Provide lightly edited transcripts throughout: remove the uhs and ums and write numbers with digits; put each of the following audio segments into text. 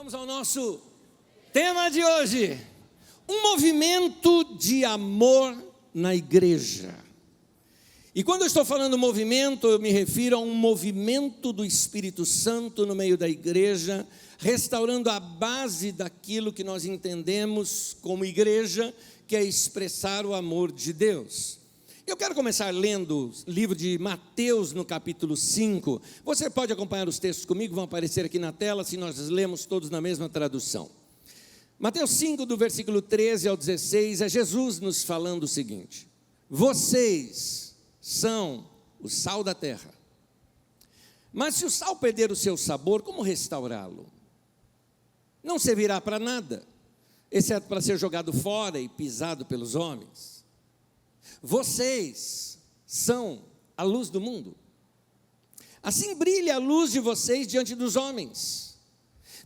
Vamos ao nosso tema de hoje. Um movimento de amor na igreja. E quando eu estou falando movimento, eu me refiro a um movimento do Espírito Santo no meio da igreja, restaurando a base daquilo que nós entendemos como igreja, que é expressar o amor de Deus. Eu quero começar lendo o livro de Mateus, no capítulo 5. Você pode acompanhar os textos comigo, vão aparecer aqui na tela, se nós lemos todos na mesma tradução. Mateus 5, do versículo 13 ao 16, é Jesus nos falando o seguinte: vocês são o sal da terra. Mas se o sal perder o seu sabor, como restaurá-lo? Não servirá para nada, exceto para ser jogado fora e pisado pelos homens. Vocês são a luz do mundo. Assim brilhe a luz de vocês diante dos homens,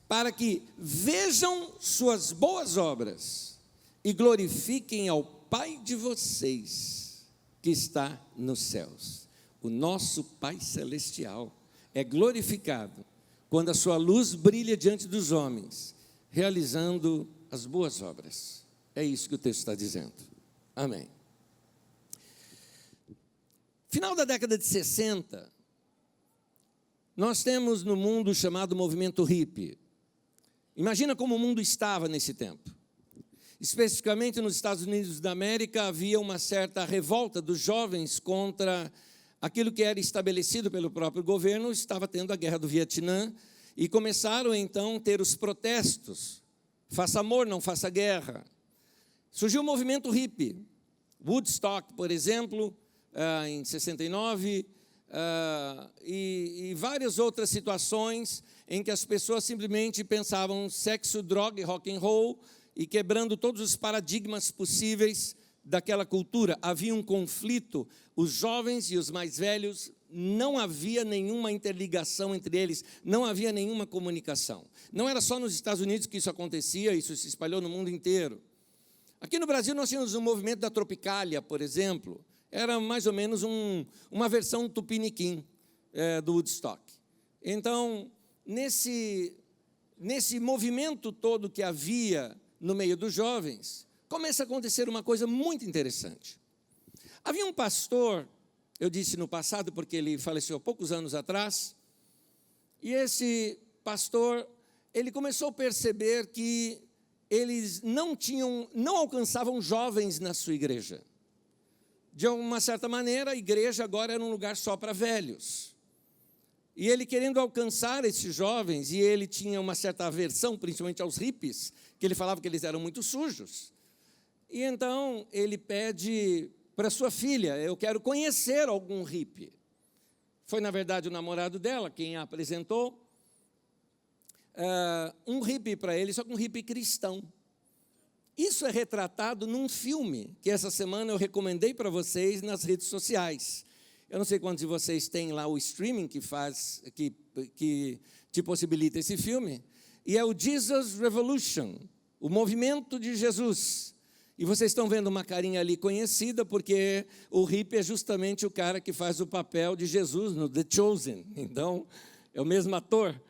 para que vejam suas boas obras e glorifiquem ao Pai de vocês, que está nos céus. O nosso Pai Celestial é glorificado quando a sua luz brilha diante dos homens, realizando as boas obras. É isso que o texto está dizendo. Amém. Final da década de 60, nós temos no mundo chamado movimento hippie. Imagina como o mundo estava nesse tempo. Especificamente nos Estados Unidos da América, havia uma certa revolta dos jovens contra aquilo que era estabelecido pelo próprio governo. Estava tendo a guerra do Vietnã e começaram então a ter os protestos. Faça amor, não faça guerra. Surgiu o movimento hippie. Woodstock, por exemplo, em 69, e várias outras situações em que as pessoas simplesmente pensavam sexo, droga e rock and roll, e quebrando todos os paradigmas possíveis daquela cultura. Havia um conflito, os jovens e os mais velhos, não havia nenhuma interligação entre eles, não havia nenhuma comunicação. Não era só nos Estados Unidos que isso acontecia, isso se espalhou no mundo inteiro. Aqui no Brasil nós tínhamos um movimento da Tropicália, por exemplo. Era mais ou menos uma versão tupiniquim do Woodstock. Então, nesse movimento todo que havia no meio dos jovens, começa a acontecer uma coisa muito interessante. Havia um pastor, eu disse no passado porque ele faleceu há poucos anos atrás, e esse pastor, ele começou a perceber que eles não alcançavam jovens na sua igreja. De uma certa maneira, a igreja agora era um lugar só para velhos. E ele querendo alcançar esses jovens, e ele tinha uma certa aversão, principalmente aos hippies, que ele falava que eles eram muito sujos. E então ele pede para sua filha: eu quero conhecer algum hippie. Foi, na verdade, o namorado dela quem a apresentou. Um hippie para ele, só que um hippie cristão. Isso é retratado num filme que essa semana eu recomendei para vocês nas redes sociais. Eu não sei quantos de vocês têm lá o streaming que te possibilita esse filme. E é o Jesus Revolution, o movimento de Jesus. E vocês estão vendo uma carinha ali conhecida, porque o hippie é justamente o cara que faz o papel de Jesus no The Chosen. Então, é o mesmo ator.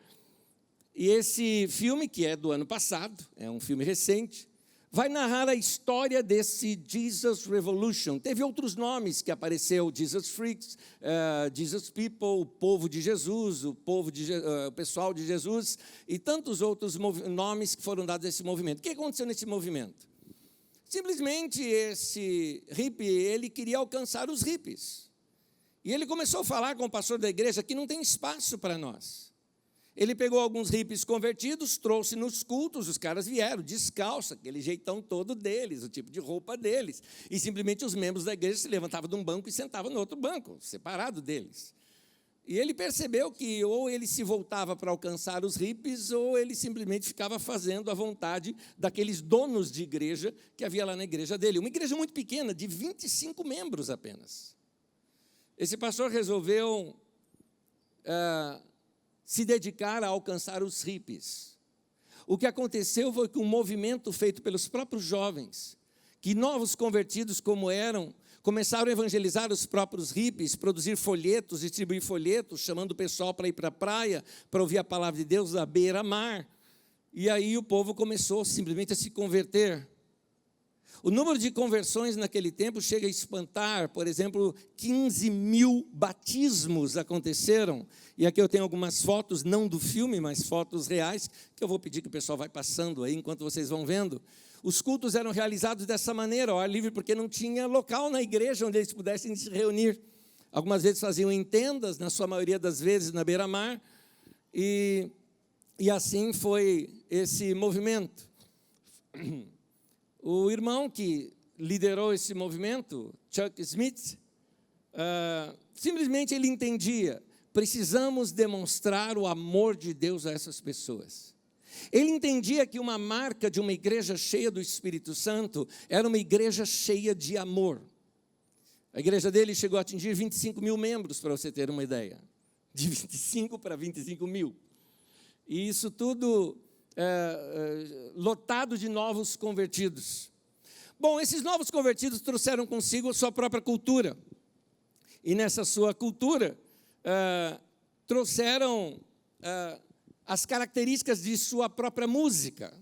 E esse filme, que é do ano passado, é um filme recente, vai narrar a história desse Jesus Revolution. Teve outros nomes que apareceu: Jesus Freaks, Jesus People, o povo de Jesus, o pessoal de Jesus, e tantos outros nomes que foram dados a esse movimento. O que aconteceu nesse movimento? Simplesmente esse hippie, ele queria alcançar os hippies. E ele começou a falar com o pastor da igreja que não tem espaço para nós. Ele pegou alguns hippies convertidos, trouxe nos cultos, os caras vieram descalço, aquele jeitão todo deles, o tipo de roupa deles. E simplesmente os membros da igreja se levantavam de um banco e sentavam no outro banco, separado deles. E ele percebeu que ou ele se voltava para alcançar os hippies, ou ele simplesmente ficava fazendo a vontade daqueles donos de igreja que havia lá na igreja dele. Uma igreja muito pequena, de 25 membros apenas. Esse pastor resolveu se dedicar a alcançar os hippies. O que aconteceu foi que um movimento feito pelos próprios jovens, que novos convertidos como eram, começaram a evangelizar os próprios hippies, produzir folhetos, distribuir folhetos, chamando o pessoal para ir para a praia, para ouvir a palavra de Deus à beira-mar. E aí o povo começou simplesmente a se converter. O número de conversões naquele tempo chega a espantar. Por exemplo, 15 mil batismos aconteceram. E aqui eu tenho algumas fotos, não do filme, mas fotos reais, que eu vou pedir que o pessoal vai passando aí, enquanto vocês vão vendo. Os cultos eram realizados dessa maneira, ao ar livre, porque não tinha local na igreja onde eles pudessem se reunir. Algumas vezes faziam em tendas, na sua maioria das vezes na beira-mar. E assim foi esse movimento. O irmão que liderou esse movimento, Chuck Smith, simplesmente ele entendia, precisamos demonstrar o amor de Deus a essas pessoas. Ele entendia que uma marca de uma igreja cheia do Espírito Santo era uma igreja cheia de amor. A igreja dele chegou a atingir 25 mil membros, para você ter uma ideia. De 25 para 25 mil. E isso tudo lotado de novos convertidos. Bom, esses novos convertidos trouxeram consigo a sua própria cultura. E nessa sua cultura, trouxeram as características de sua própria música.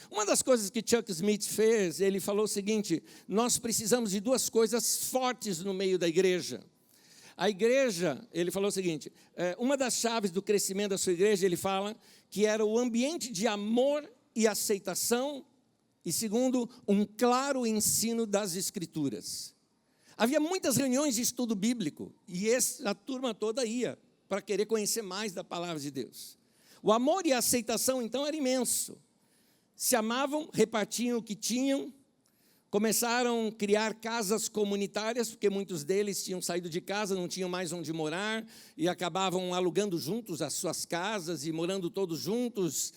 Uma das coisas que Chuck Smith fez, ele falou o seguinte: nós precisamos de duas coisas fortes no meio da igreja. A igreja, ele falou o seguinte, uma das chaves do crescimento da sua igreja, ele fala que era o ambiente de amor e aceitação, e segundo, um claro ensino das Escrituras. Havia muitas reuniões de estudo bíblico, e a turma toda ia para querer conhecer mais da palavra de Deus. O amor e a aceitação, então, era imenso. Se amavam, repartiam o que tinham, começaram a criar casas comunitárias, porque muitos deles tinham saído de casa, não tinham mais onde morar, e acabavam alugando juntos as suas casas e morando todos juntos.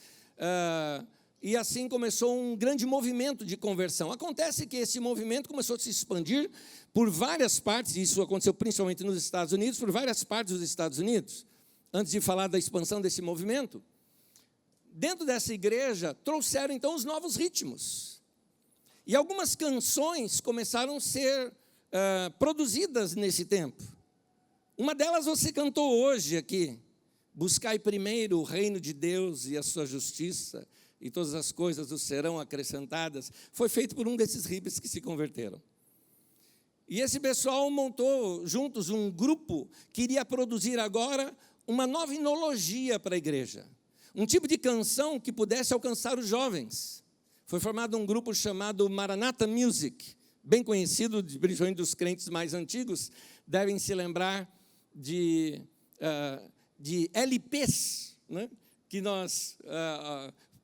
E assim começou um grande movimento de conversão. Acontece que esse movimento começou a se expandir por várias partes, e isso aconteceu principalmente nos Estados Unidos, por várias partes dos Estados Unidos. Antes de falar da expansão desse movimento, dentro dessa igreja, trouxeram então os novos ritmos. E algumas canções começaram a ser produzidas nesse tempo. Uma delas você cantou hoje aqui. Buscai primeiro o reino de Deus e a sua justiça, e todas as coisas os serão acrescentadas. Foi feito por um desses hippies que se converteram. E esse pessoal montou juntos um grupo que iria produzir agora uma nova enologia para a igreja. Um tipo de canção que pudesse alcançar os jovens. Foi formado um grupo chamado Maranatha Music, bem conhecido, principalmente dos crentes mais antigos, devem se lembrar de LPs, né, que nós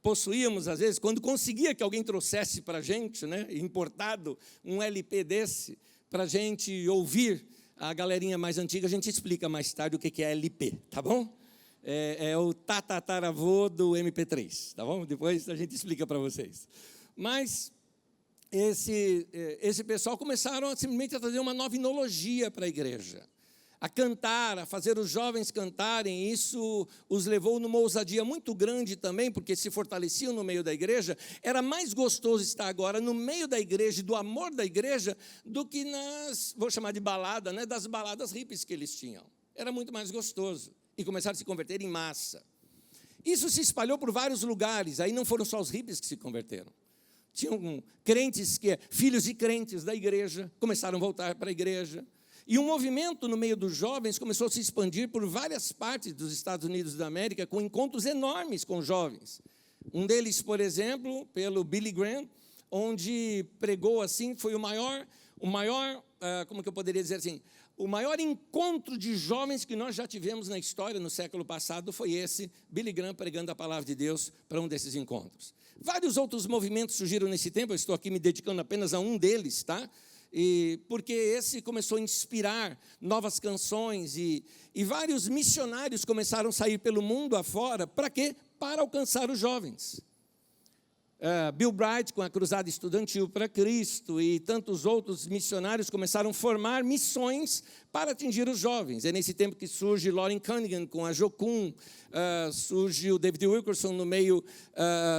possuíamos, às vezes, quando conseguia que alguém trouxesse para a gente, né, importado, um LP desse, para a gente ouvir. A galerinha mais antiga, a gente explica mais tarde o que é LP, tá bom? É o tataravô do MP3, tá bom? Depois a gente explica para vocês. Mas esse pessoal começaram simplesmente a trazer uma nova enologia para a igreja. A cantar, a fazer os jovens cantarem, isso os levou numa ousadia muito grande também, porque se fortaleciam no meio da igreja. Era mais gostoso estar agora no meio da igreja e do amor da igreja do que vou chamar de balada, né, das baladas hippies que eles tinham. Era muito mais gostoso. E começaram a se converter em massa. Isso se espalhou por vários lugares, aí não foram só os hippies que se converteram. Tinham crentes, filhos de crentes da igreja, começaram a voltar para a igreja. E um movimento no meio dos jovens começou a se expandir por várias partes dos Estados Unidos da América, com encontros enormes com jovens. Um deles, por exemplo, pelo Billy Graham, onde pregou assim, foi o maior, como que eu poderia dizer assim, o maior encontro de jovens que nós já tivemos na história, no século passado, foi esse, Billy Graham pregando a palavra de Deus para um desses encontros. Vários outros movimentos surgiram nesse tempo, eu estou aqui me dedicando apenas a um deles, tá? Porque esse começou a inspirar novas canções e vários missionários começaram a sair pelo mundo afora. Para quê? Para alcançar os jovens. Bill Bright com a Cruzada Estudantil para Cristo e tantos outros missionários começaram a formar missões para atingir os jovens. É nesse tempo que surge Lauren Cunningham com a Jocum, surge o David Wilkerson no meio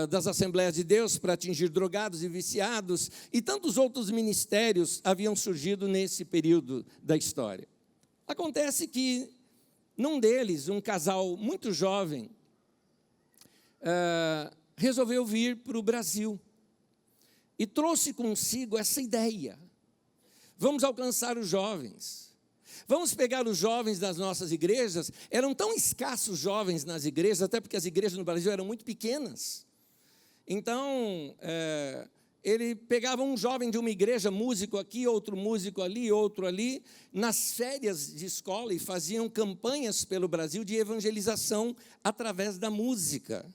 das Assembleias de Deus para atingir drogados e viciados, e tantos outros ministérios haviam surgido nesse período da história. Acontece que, num deles, um casal muito jovem, resolveu vir para o Brasil e trouxe consigo essa ideia. Vamos alcançar os jovens. Vamos pegar os jovens das nossas igrejas. Eram tão escassos jovens nas igrejas, até porque as igrejas no Brasil eram muito pequenas. Então, ele pegava um jovem de uma igreja, músico aqui, outro músico ali, outro ali, nas férias de escola, e faziam campanhas pelo Brasil de evangelização através da música.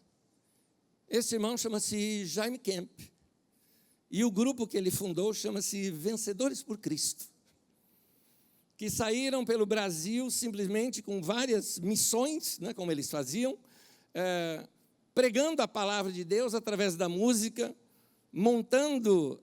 Esse irmão chama-se Jaime Kemp. E o grupo que ele fundou chama-se Vencedores por Cristo, que saíram pelo Brasil simplesmente com várias missões, né, como eles faziam, pregando a palavra de Deus através da música, montando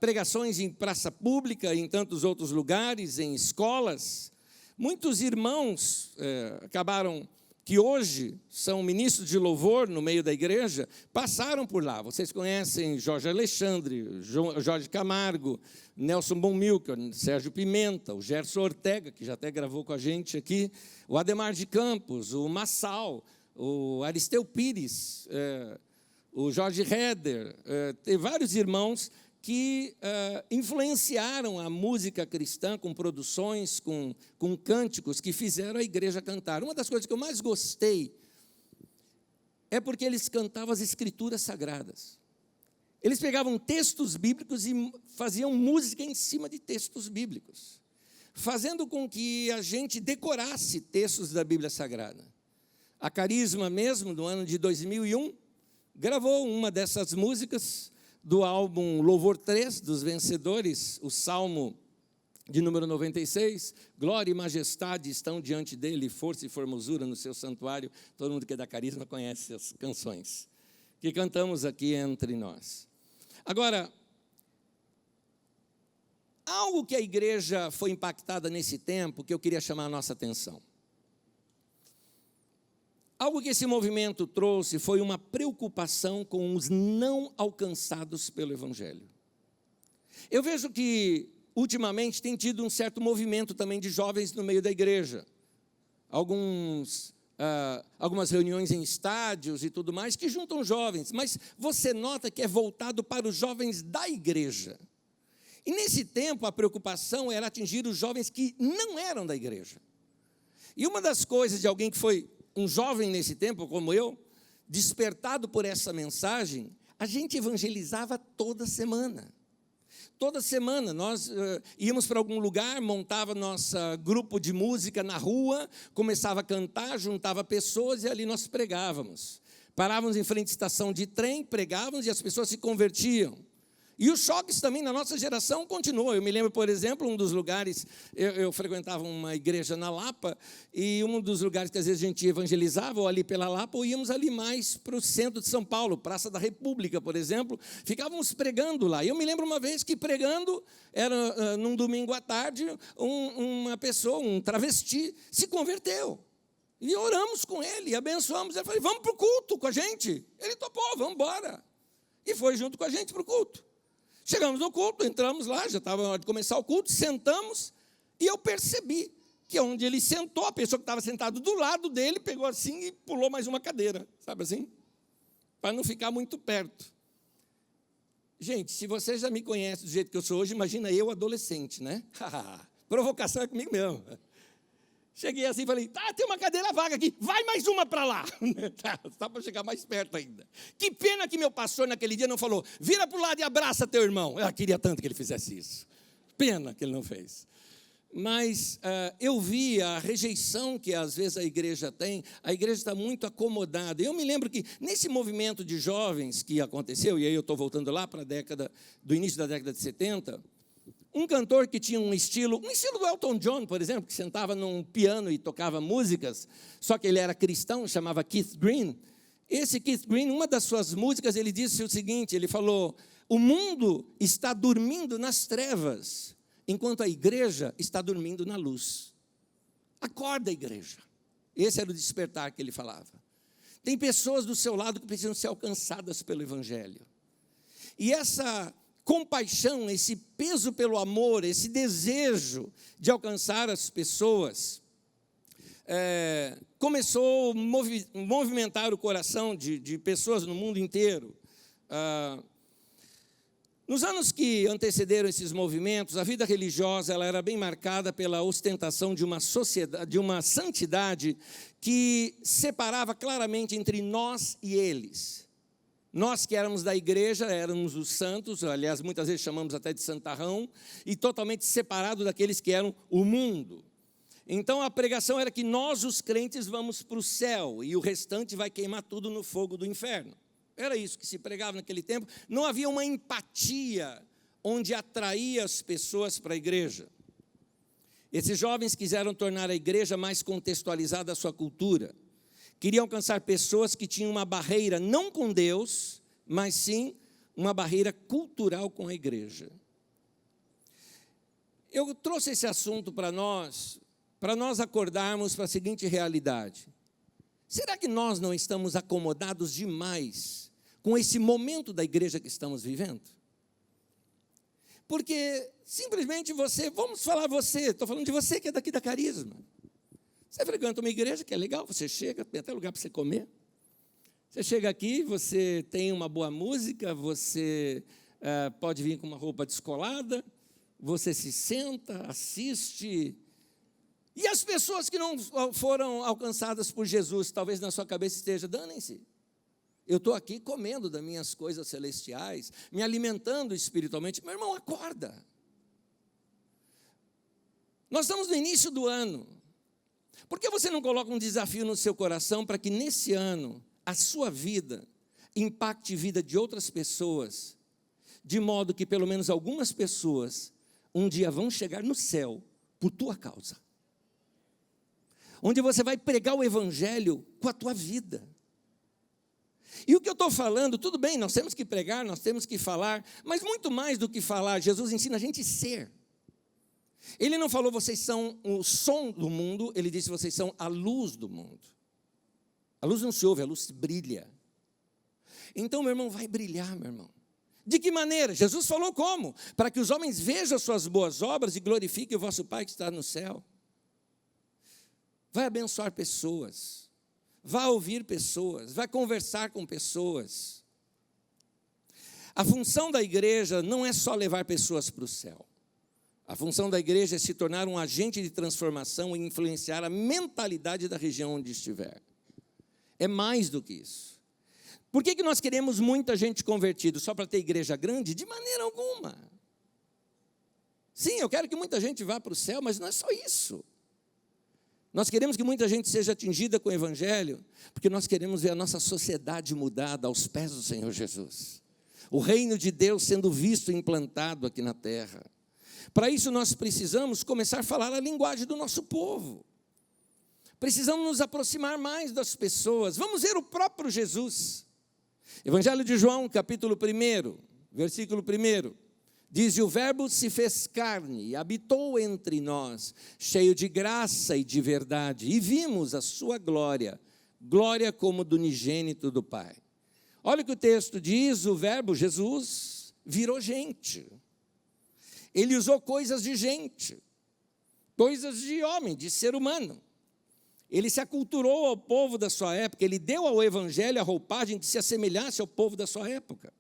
pregações em praça pública, em tantos outros lugares, em escolas. Muitos irmãos acabaram, que hoje são ministros de louvor no meio da igreja, passaram por lá. Vocês conhecem Jorge Alexandre, Jorge Camargo, Nelson Bonmilker, Sérgio Pimenta, o Gerson Ortega, que já até gravou com a gente aqui, o Ademar de Campos, o Massal, o Aristeu Pires, o Jorge Heder, tem vários irmãos que influenciaram a música cristã com produções, com cânticos que fizeram a igreja cantar. Uma das coisas que eu mais gostei é porque eles cantavam as escrituras sagradas. Eles pegavam textos bíblicos e faziam música em cima de textos bíblicos, fazendo com que a gente decorasse textos da Bíblia Sagrada. A Carisma mesmo, no ano de 2001, gravou uma dessas músicas do álbum Louvor 3, dos Vencedores, o Salmo de número 96, glória e majestade estão diante dele, força e formosura no seu santuário. Todo mundo que é da Carisma conhece as canções que cantamos aqui entre nós. Agora, algo que a igreja foi impactada nesse tempo, que eu queria chamar a nossa atenção. Algo que esse movimento trouxe foi uma preocupação com os não alcançados pelo Evangelho. Eu vejo que, ultimamente, tem tido um certo movimento também de jovens no meio da igreja. Algumas reuniões em estádios e tudo mais, que juntam jovens, mas você nota que é voltado para os jovens da igreja. E nesse tempo, a preocupação era atingir os jovens que não eram da igreja. E uma das coisas de alguém que foi um jovem nesse tempo, como eu, despertado por essa mensagem, a gente evangelizava toda semana. Toda semana nós íamos para algum lugar, montava nosso grupo de música na rua, começava a cantar, juntava pessoas e ali nós pregávamos. Parávamos em frente à estação de trem, pregávamos e as pessoas se convertiam. E os choques também na nossa geração continuam. Eu me lembro, por exemplo, um dos lugares, eu frequentava uma igreja na Lapa, e um dos lugares que às vezes a gente evangelizava, ou ali pela Lapa, ou íamos ali mais para o centro de São Paulo, Praça da República, por exemplo, ficávamos pregando lá. E eu me lembro uma vez que pregando, era num domingo à tarde, uma pessoa, um travesti, se converteu. E oramos com ele, abençoamos. Ele falou, vamos para o culto com a gente. Ele topou, vamos embora. E foi junto com a gente para o culto. Chegamos no culto, entramos lá, já estava na hora de começar o culto, sentamos, e eu percebi que onde ele sentou, a pessoa que estava sentada do lado dele, pegou assim e pulou mais uma cadeira, sabe assim? Para não ficar muito perto. Gente, se você já me conhece do jeito que eu sou hoje, imagina eu adolescente, né? Provocação é comigo mesmo. Cheguei assim e falei, tem uma cadeira vaga aqui, vai mais uma para lá. Só para chegar mais perto ainda. Que pena que meu pastor naquele dia não falou, vira para o lado e abraça teu irmão. Eu queria tanto que ele fizesse isso. Pena que ele não fez. Mas eu vi a rejeição que às vezes a igreja tem, a igreja está muito acomodada. Eu me lembro que nesse movimento de jovens que aconteceu, e aí eu estou voltando lá para do início da década de 70, um cantor que tinha um estilo do Elton John, por exemplo, que sentava num piano e tocava músicas, só que ele era cristão, chamava Keith Green. Esse Keith Green, uma das suas músicas, ele disse o seguinte, ele falou, o mundo está dormindo nas trevas, enquanto a igreja está dormindo na luz. Acorda, igreja. Esse era o despertar que ele falava. Tem pessoas do seu lado que precisam ser alcançadas pelo Evangelho. E essa compaixão, esse peso pelo amor, esse desejo de alcançar as pessoas, começou a movimentar o coração de pessoas no mundo inteiro. Nos anos que antecederam esses movimentos, a vida religiosa ela era bem marcada pela ostentação de uma sociedade, de uma santidade que separava claramente entre nós e eles. Nós que éramos da igreja, éramos os santos, aliás, muitas vezes chamamos até de santarrão, e totalmente separado daqueles que eram o mundo. Então a pregação era que nós, os crentes, vamos para o céu, e o restante vai queimar tudo no fogo do inferno. Era isso que se pregava naquele tempo. Não havia uma empatia onde atraía as pessoas para a igreja. Esses jovens quiseram tornar a igreja mais contextualizada à sua cultura. Queriam alcançar pessoas que tinham uma barreira, não com Deus, mas sim uma barreira cultural com a igreja. Eu trouxe esse assunto para nós acordarmos para a seguinte realidade. Será que nós não estamos acomodados demais com esse momento da igreja que estamos vivendo? Porque simplesmente estou falando de você que é daqui da Carisma. Você frequenta uma igreja que é legal, você chega, tem até lugar para você comer. Você chega aqui, você tem uma boa música, você pode vir com uma roupa descolada, você se senta, assiste. E as pessoas que não foram alcançadas por Jesus, talvez na sua cabeça esteja, danem-se. Eu estou aqui comendo das minhas coisas celestiais, me alimentando espiritualmente. Meu irmão, acorda. Nós estamos no início do ano. Por que você não coloca um desafio no seu coração para que nesse ano a sua vida impacte a vida de outras pessoas, de modo que pelo menos algumas pessoas um dia vão chegar no céu por tua causa? Onde você vai pregar o evangelho com a tua vida. E o que eu estou falando, tudo bem, nós temos que pregar, nós temos que falar, mas muito mais do que falar, Jesus ensina a gente a ser. Ele não falou, vocês são o som do mundo, ele disse, vocês são a luz do mundo. A luz não se ouve, a luz brilha. Então, meu irmão, vai brilhar, meu irmão. De que maneira? Jesus falou como? Para que os homens vejam as suas boas obras e glorifiquem o vosso Pai que está no céu. Vai abençoar pessoas, vai ouvir pessoas, vai conversar com pessoas. A função da igreja não é só levar pessoas para o céu. A função da igreja é se tornar um agente de transformação e influenciar a mentalidade da região onde estiver. É mais do que isso. Por que nós queremos muita gente convertida? Só para ter igreja grande? De maneira alguma. Sim, eu quero que muita gente vá para o céu, mas não é só isso. Nós queremos que muita gente seja atingida com o evangelho, porque nós queremos ver a nossa sociedade mudada aos pés do Senhor Jesus. O reino de Deus sendo visto e implantado aqui na terra. Para isso nós precisamos começar a falar a linguagem do nosso povo. Precisamos nos aproximar mais das pessoas. Vamos ver o próprio Jesus. Evangelho de João, capítulo 1, versículo 1. Diz, e o verbo se fez carne e habitou entre nós, cheio de graça e de verdade, e vimos a sua glória, glória como do unigênito do Pai. Olha o que o texto diz, o verbo Jesus virou gente. Ele usou coisas de gente, coisas de homem, de ser humano. Ele se aculturou ao povo da sua época, ele deu ao evangelho a roupagem que se assemelhasse ao povo da sua época.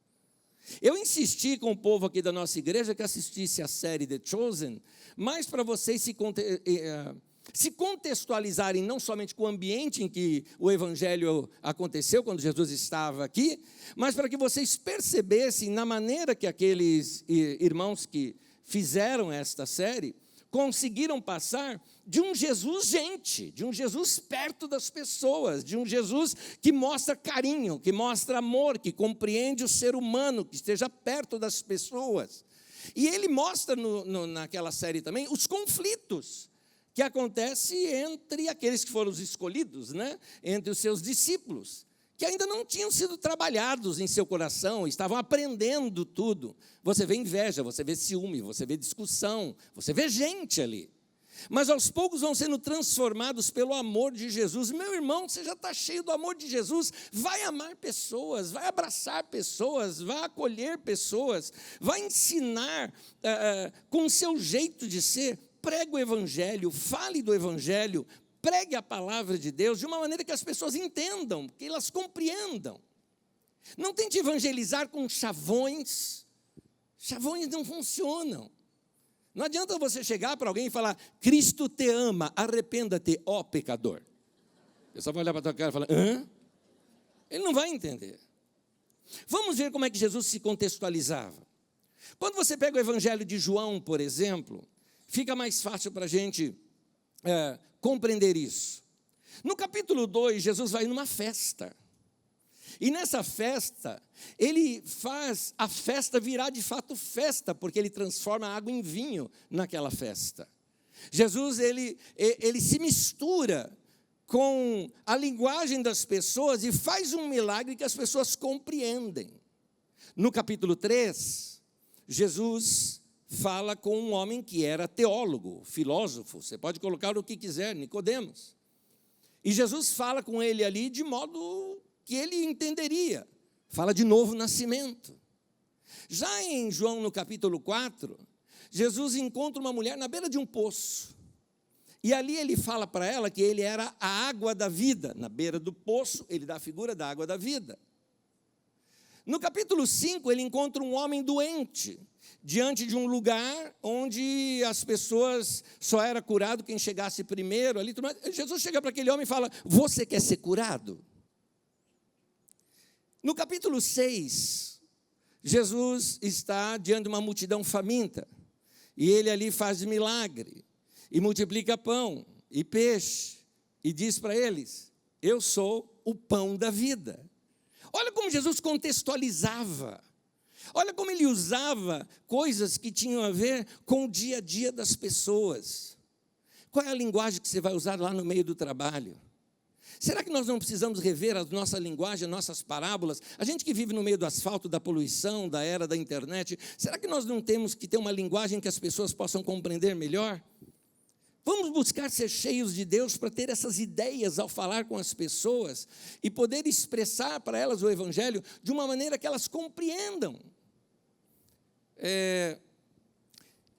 Eu insisti com o povo aqui da nossa igreja que assistisse a série The Chosen, mais para vocês se contextualizarem não somente com o ambiente em que o evangelho aconteceu, quando Jesus estava aqui, mas para que vocês percebessem na maneira que aqueles irmãos que fizeram esta série conseguiram passar de um Jesus gente, de um Jesus perto das pessoas, de um Jesus que mostra carinho, que mostra amor, que compreende o ser humano, que esteja perto das pessoas. E ele mostra naquela série também os conflitos que acontecem entre aqueles que foram os escolhidos, né? Entre os seus discípulos, que ainda não tinham sido trabalhados em seu coração, estavam aprendendo tudo. Você vê inveja, você vê ciúme, você vê discussão, você vê gente ali. Mas aos poucos vão sendo transformados pelo amor de Jesus. Meu irmão, você já está cheio do amor de Jesus, vai amar pessoas, vai abraçar pessoas, vai acolher pessoas, vai ensinar com o seu jeito de ser, prega o evangelho, fale do evangelho, pregue a palavra de Deus de uma maneira que as pessoas entendam, que elas compreendam. Não tente evangelizar com chavões. Chavões não funcionam. Não adianta você chegar para alguém e falar: Cristo te ama, arrependa-te, ó pecador. A pessoa vai olhar para a tua cara e falar: hã? Ele não vai entender. Vamos ver como é que Jesus se contextualizava. Quando você pega o Evangelho de João, por exemplo, fica mais fácil para a gente compreender isso. No capítulo 2, Jesus vai numa festa. E nessa festa, ele faz a festa virar de fato festa, porque ele transforma a água em vinho naquela festa. Jesus, ele se mistura com a linguagem das pessoas e faz um milagre que as pessoas compreendem. No capítulo 3, Jesus fala com um homem que era teólogo, filósofo, você pode colocar o que quiser, Nicodemos. E Jesus fala com ele ali de modo que ele entenderia. Fala de novo nascimento. Já em João, no capítulo 4, Jesus encontra uma mulher na beira de um poço. E ali ele fala para ela que ele era a água da vida. Na beira do poço, ele dá a figura da água da vida. No capítulo 5, ele encontra um homem doente, diante de um lugar onde as pessoas só era curado quem chegasse primeiro. Ali, Jesus chega para aquele homem e fala: você quer ser curado? No capítulo 6, Jesus está diante de uma multidão faminta, e ele ali faz milagre, e multiplica pão e peixe, e diz para eles: eu sou o pão da vida. Olha como Jesus contextualizava, olha como ele usava coisas que tinham a ver com o dia a dia das pessoas. Qual é a linguagem que você vai usar lá no meio do trabalho? Será que nós não precisamos rever a nossa linguagem, as nossas parábolas? A gente que vive no meio do asfalto, da poluição, da era da internet, será que nós não temos que ter uma linguagem que as pessoas possam compreender melhor? Vamos buscar ser cheios de Deus para ter essas ideias ao falar com as pessoas e poder expressar para elas o Evangelho de uma maneira que elas compreendam.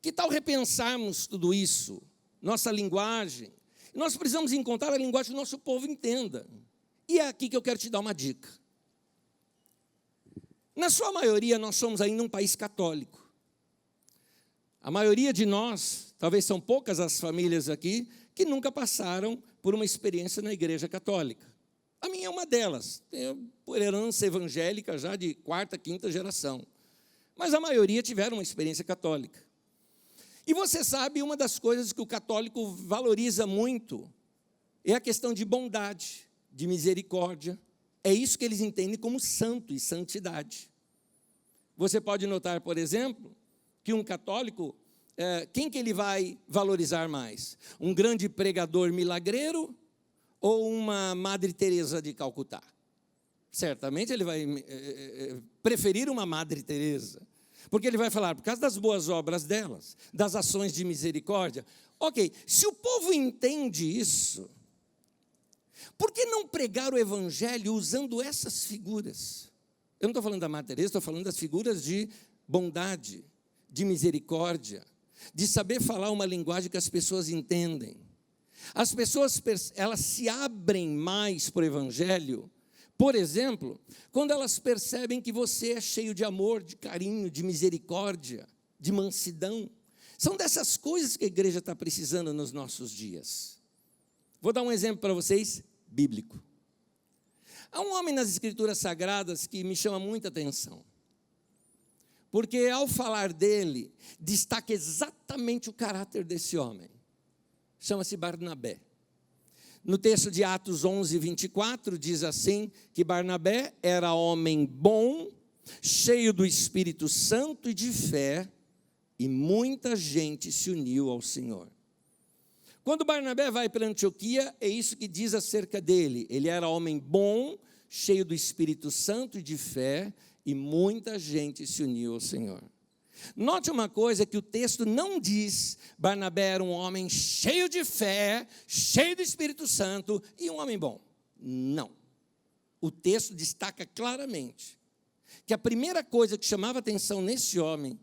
Que tal repensarmos tudo isso? Nossa linguagem. Nós precisamos encontrar a linguagem que o nosso povo entenda. E é aqui que eu quero te dar uma dica. Na sua maioria, nós somos ainda um país católico. A maioria de nós, talvez são poucas as famílias aqui, que nunca passaram por uma experiência na igreja católica. A minha é uma delas, por herança evangélica já de 4ª, 5ª geração. Mas a maioria tiveram uma experiência católica. E você sabe, uma das coisas que o católico valoriza muito é a questão de bondade, de misericórdia. É isso que eles entendem como santo e santidade. Você pode notar, por exemplo, que um católico, quem que ele vai valorizar mais? Um grande pregador milagreiro ou uma Madre Teresa de Calcutá? Certamente ele vai preferir uma Madre Teresa. Porque ele vai falar, por causa das boas obras delas, das ações de misericórdia. Ok, se o povo entende isso, por que não pregar o Evangelho usando essas figuras? Eu não estou falando da Madre Teresa, estou falando das figuras de bondade, de misericórdia, de saber falar uma linguagem que as pessoas entendem. As pessoas, elas se abrem mais para o Evangelho, por exemplo, quando elas percebem que você é cheio de amor, de carinho, de misericórdia, de mansidão. São dessas coisas que a igreja está precisando nos nossos dias. Vou dar um exemplo para vocês, bíblico. Há um homem nas Escrituras Sagradas que me chama muita atenção. Porque ao falar dele, destaca exatamente o caráter desse homem. Chama-se Barnabé. No texto de Atos 11, 24, diz assim, que Barnabé era homem bom, cheio do Espírito Santo e de fé, e muita gente se uniu ao Senhor. Quando Barnabé vai para Antioquia, é isso que diz acerca dele. Ele era homem bom, cheio do Espírito Santo e de fé, e muita gente se uniu ao Senhor. Note uma coisa que o texto não diz: Barnabé era um homem cheio de fé, cheio do Espírito Santo e um homem bom. Não. O texto destaca claramente que a primeira coisa que chamava atenção nesse homem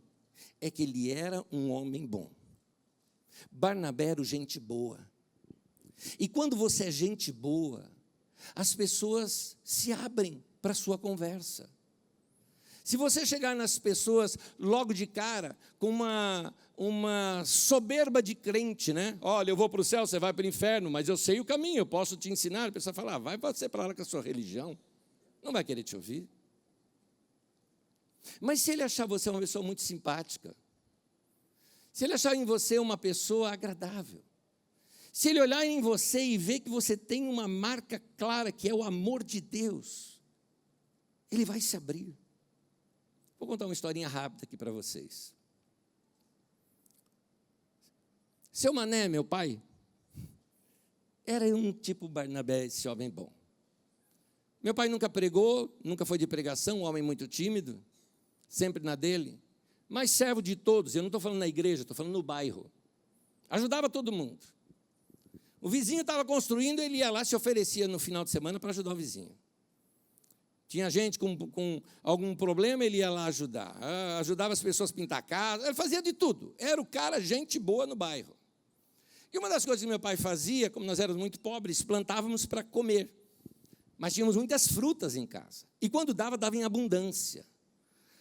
é que ele era um homem bom. Barnabé era gente boa. E quando você é gente boa, as pessoas se abrem para a sua conversa. Se você chegar nas pessoas logo de cara com uma soberba de crente, né? Olha, eu vou para o céu, você vai para o inferno, mas eu sei o caminho, eu posso te ensinar. A pessoa fala, vai você para lá com a sua religião. Não vai querer te ouvir. Mas se ele achar você uma pessoa muito simpática, se ele achar em você uma pessoa agradável, se ele olhar em você e ver que você tem uma marca clara, que é o amor de Deus, ele vai se abrir. Vou contar uma historinha rápida aqui para vocês. Seu Mané, meu pai, era um tipo Barnabé, esse homem bom. Meu pai nunca pregou, nunca foi de pregação, um homem muito tímido, sempre na dele, mas servo de todos. Eu não estou falando na igreja, estou falando no bairro. Ajudava todo mundo. O vizinho estava construindo, ele ia lá, se oferecia no final de semana para ajudar o vizinho. Tinha gente com algum problema, ele ia lá ajudar. Ajudava as pessoas a pintar a casa, ele fazia de tudo. Era o cara, gente boa no bairro. E uma das coisas que meu pai fazia, como nós éramos muito pobres, plantávamos para comer. Mas tínhamos muitas frutas em casa. E quando dava em abundância.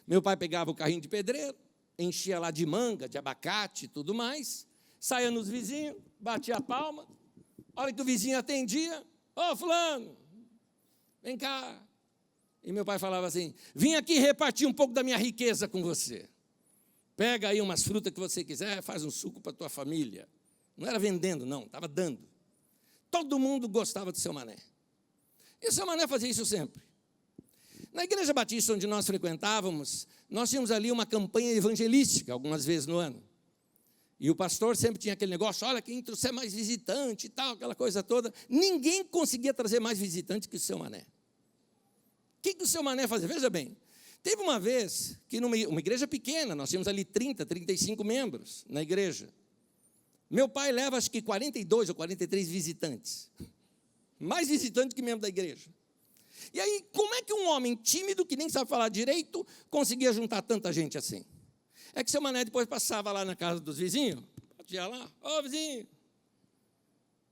Meu pai pegava o carrinho de pedreiro, enchia lá de manga, de abacate e tudo mais, saía nos vizinhos, batia a palma. A hora que o vizinho atendia, ô fulano, vem cá. E meu pai falava assim, vim aqui repartir um pouco da minha riqueza com você. Pega aí umas frutas que você quiser, faz um suco para a tua família. Não era vendendo, não, estava dando. Todo mundo gostava do seu Mané. E o seu Mané fazia isso sempre. Na igreja batista onde nós frequentávamos, nós tínhamos ali uma campanha evangelística, algumas vezes no ano. E o pastor sempre tinha aquele negócio, olha, quem trouxer mais visitante e tal, aquela coisa toda. Ninguém conseguia trazer mais visitante que o seu Mané. O que o seu Mané fazia? Veja bem, teve uma vez que numa igreja pequena, nós tínhamos ali 30, 35 membros na igreja. Meu pai leva acho que 42 ou 43 visitantes. Mais visitantes que membro da igreja. E aí, como é que um homem tímido, que nem sabe falar direito, conseguia juntar tanta gente assim? É que seu Mané depois passava lá na casa dos vizinhos, batia lá, ô vizinho,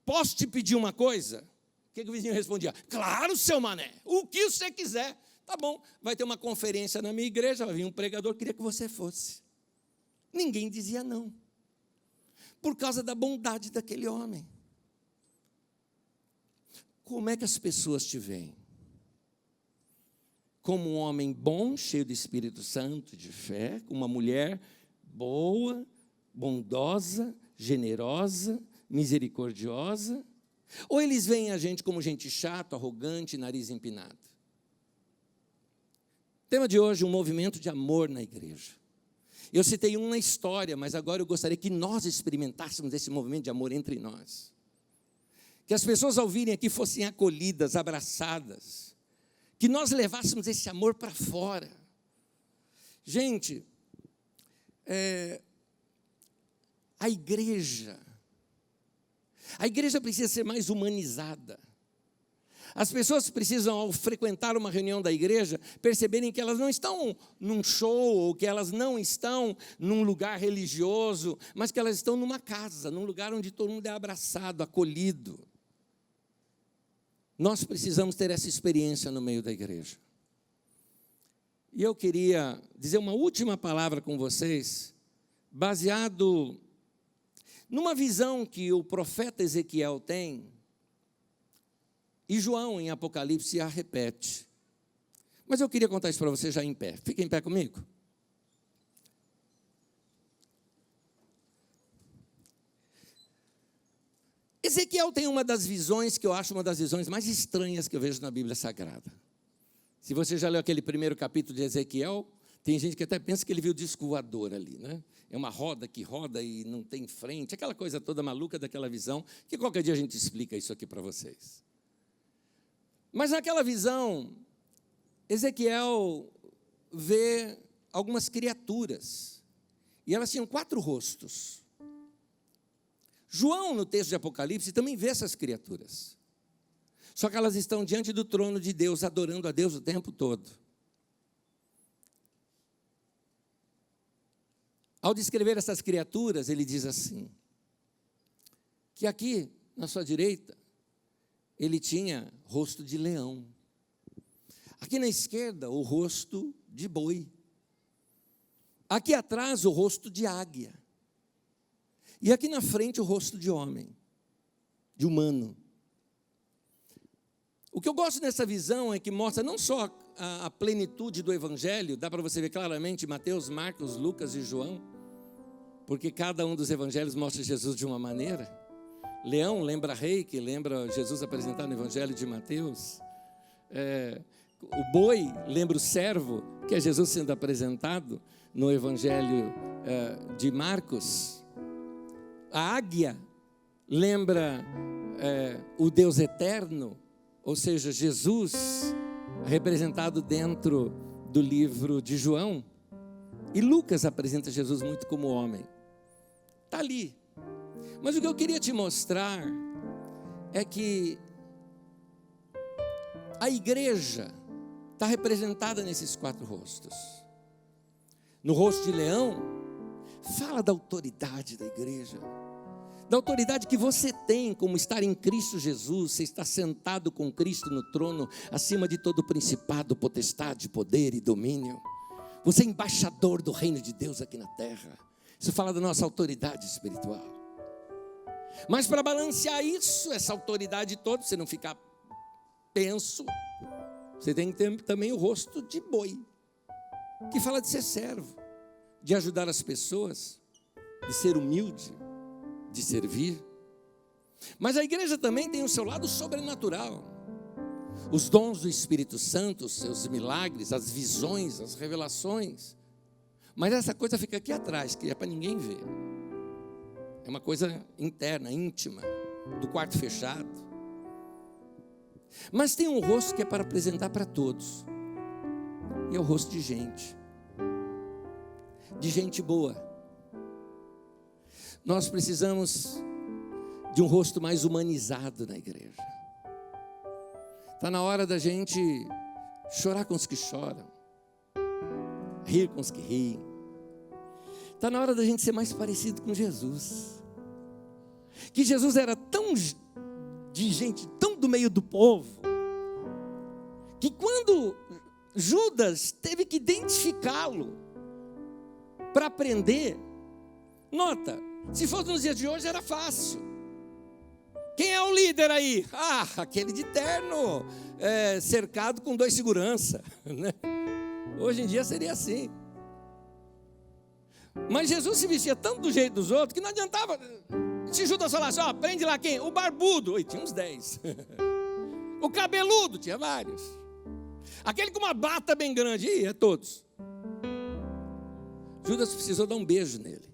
posso te pedir uma coisa? O que o vizinho respondia? Claro, seu Mané, o que você quiser. Tá bom, vai ter uma conferência na minha igreja, vai vir um pregador, queria que você fosse. Ninguém dizia não, por causa da bondade daquele homem. Como é que as pessoas te veem? Como um homem bom, cheio do Espírito Santo, de fé, uma mulher boa, bondosa, generosa, misericordiosa? Ou eles veem a gente como gente chata, arrogante, nariz empinado? Tema de hoje, um movimento de amor na igreja. Eu citei um na história, mas agora eu gostaria que nós experimentássemos esse movimento de amor entre nós. Que as pessoas ao virem aqui fossem acolhidas, abraçadas. Que nós levássemos esse amor para fora. Gente, a igreja precisa ser mais humanizada. As pessoas precisam, ao frequentar uma reunião da igreja, perceberem que elas não estão num show, ou que elas não estão num lugar religioso, mas que elas estão numa casa, num lugar onde todo mundo é abraçado, acolhido. Nós precisamos ter essa experiência no meio da igreja. E eu queria dizer uma última palavra com vocês, baseado numa visão que o profeta Ezequiel tem, e João, em Apocalipse, a repete. Mas eu queria contar isso para vocês já em pé. Fiquem em pé comigo. Ezequiel tem uma das visões que eu acho uma das visões mais estranhas que eu vejo na Bíblia Sagrada. Se você já leu aquele primeiro capítulo de Ezequiel, tem gente que até pensa que ele viu o disco voador ali, né? É uma roda que roda e não tem frente, aquela coisa toda maluca daquela visão, que qualquer dia a gente explica isso aqui para vocês. Mas naquela visão, Ezequiel vê algumas criaturas, e elas tinham 4 rostos. João, no texto de Apocalipse, também vê essas criaturas. Só que elas estão diante do trono de Deus, adorando a Deus o tempo todo. Ao descrever essas criaturas, ele diz assim, que aqui na sua direita, ele tinha rosto de leão. Aqui na esquerda, o rosto de boi. Aqui atrás, o rosto de águia. E aqui na frente, o rosto de homem, de humano. O que eu gosto dessa visão é que mostra não só a plenitude do Evangelho, dá para você ver claramente Mateus, Marcos, Lucas e João, porque cada um dos evangelhos mostra Jesus de uma maneira. Leão lembra rei, que lembra Jesus apresentado no Evangelho de Mateus. O boi lembra o servo, que é Jesus sendo apresentado no Evangelho de Marcos. A águia lembra o Deus eterno, ou seja, Jesus representado dentro do livro de João. E Lucas apresenta Jesus muito como homem. Está ali. Mas o que eu queria te mostrar é que a igreja está representada nesses 4 rostos. No rosto de leão, fala da autoridade da igreja, da autoridade que você tem como estar em Cristo Jesus. Você está sentado com Cristo no trono, acima de todo principado, potestade, poder e domínio. Você é embaixador do reino de Deus aqui na terra. Isso fala da nossa autoridade espiritual. Mas para balancear isso, essa autoridade toda, você não ficar penso, você tem que ter também o rosto de boi, que fala de ser servo, de ajudar as pessoas, de ser humilde, de servir. Mas a igreja também tem o seu lado sobrenatural, os dons do Espírito Santo, os seus milagres, as visões, as revelações. Mas essa coisa fica aqui atrás, que é para ninguém ver. É uma coisa interna, íntima, do quarto fechado. Mas tem um rosto que é para apresentar para todos, e é o rosto de gente boa. Nós precisamos de um rosto mais humanizado na igreja. Está na hora da gente chorar com os que choram, rir com os que riem. Está na hora da gente ser mais parecido com Jesus. Que Jesus era tão de gente, tão do meio do povo, que quando Judas teve que identificá-lo para prender, nota, se fosse nos dias de hoje era fácil. Quem é o líder aí? Aquele de terno, cercado com 2 seguranças, né? Hoje em dia seria assim. Mas Jesus se vestia tanto do jeito dos outros que não adiantava. Se Judas falasse, prende lá quem? O barbudo. E tinha uns 10. O cabeludo, tinha vários. Aquele com uma bata bem grande, é todos. Judas precisou dar um beijo nele.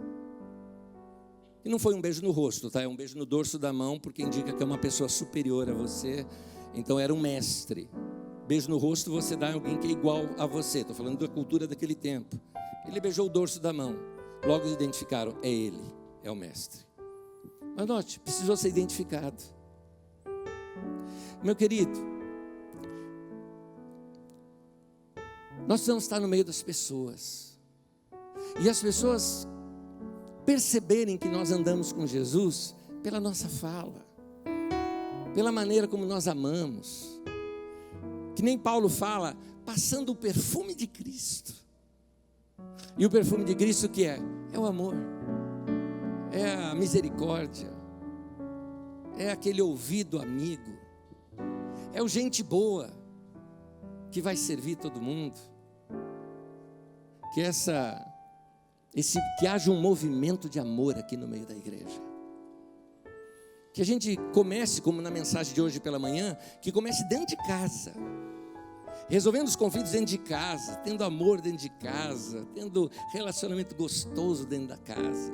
E não foi um beijo no rosto, tá? É um beijo no dorso da mão, porque indica que é uma pessoa superior a você. Então era um mestre. Beijo no rosto você dá a alguém que é igual a você. Estou falando da cultura daquele tempo. Ele beijou o dorso da mão. Logo identificaram, é ele, é o mestre. Mas note, precisou ser identificado. Meu querido, nós precisamos estar no meio das pessoas. E as pessoas perceberem que nós andamos com Jesus pela nossa fala, pela maneira como nós amamos. Que nem Paulo fala, passando o perfume de Cristo. E o perfume de Cristo que é? É o amor, é a misericórdia, é aquele ouvido amigo, é o gente boa, que vai servir todo mundo. Que haja um movimento de amor aqui no meio da igreja. Que a gente comece, como na mensagem de hoje pela manhã, que comece dentro de casa, resolvendo os conflitos dentro de casa, tendo amor dentro de casa, tendo relacionamento gostoso dentro da casa.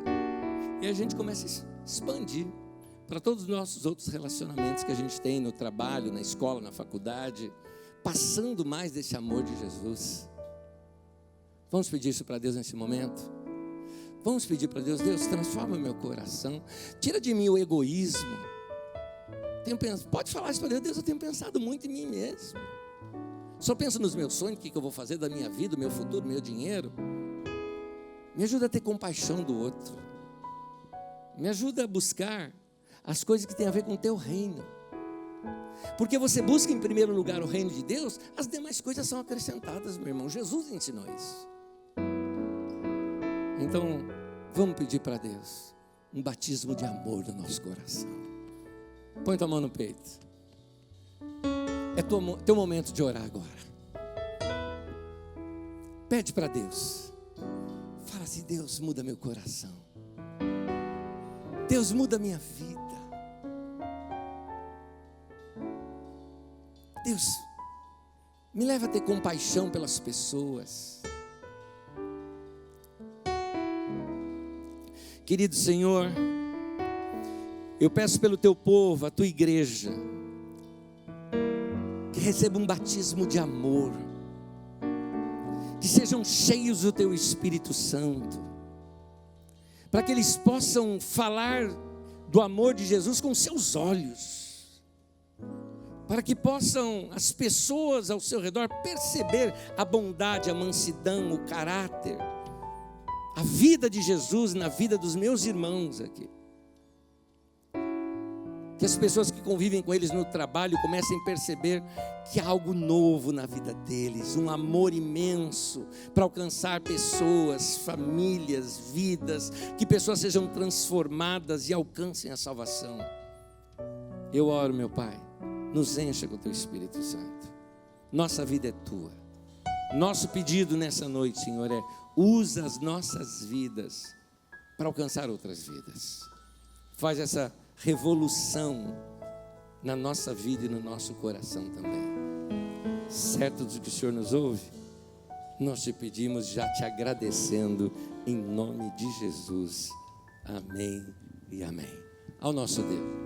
E a gente começa a expandir para todos os nossos outros relacionamentos que a gente tem no trabalho, na escola, na faculdade, passando mais desse amor de Jesus. Vamos pedir isso para Deus nesse momento? Vamos pedir para Deus, Deus, transforma meu coração, tira de mim o egoísmo. Pode falar isso para Deus, Deus, eu tenho pensado muito em mim mesmo. Só penso nos meus sonhos, o que eu vou fazer da minha vida, o meu futuro, o meu dinheiro. Me ajuda a ter compaixão do outro. Me ajuda a buscar as coisas que têm a ver com o teu reino. Porque você busca em primeiro lugar o reino de Deus, as demais coisas são acrescentadas, meu irmão. Jesus ensinou isso. Então, vamos pedir para Deus um batismo de amor no nosso coração. Põe tua mão no peito. É teu momento de orar agora. Pede para Deus. Fala assim: Deus, muda meu coração. Deus, muda minha vida. Deus, me leva a ter compaixão pelas pessoas. Querido Senhor, eu peço pelo teu povo, a tua igreja, que receba um batismo de amor, que sejam cheios do teu Espírito Santo, para que eles possam falar do amor de Jesus com seus olhos, para que possam as pessoas ao seu redor perceber a bondade, a mansidão, o caráter, a vida de Jesus na vida dos meus irmãos aqui. Que as pessoas que convivem com eles no trabalho comecem a perceber que há algo novo na vida deles, um amor imenso para alcançar pessoas, famílias, vidas, que pessoas sejam transformadas e alcancem a salvação. Eu oro, meu Pai, nos encha com o teu Espírito Santo. Nossa vida é tua. Nosso pedido nessa noite, Senhor, é: usa as nossas vidas para alcançar outras vidas. Faz essa revolução na nossa vida e no nosso coração também. Certo de que o Senhor nos ouve, nós te pedimos, já te agradecendo, em nome de Jesus. Amém e amém. Ao nosso Deus.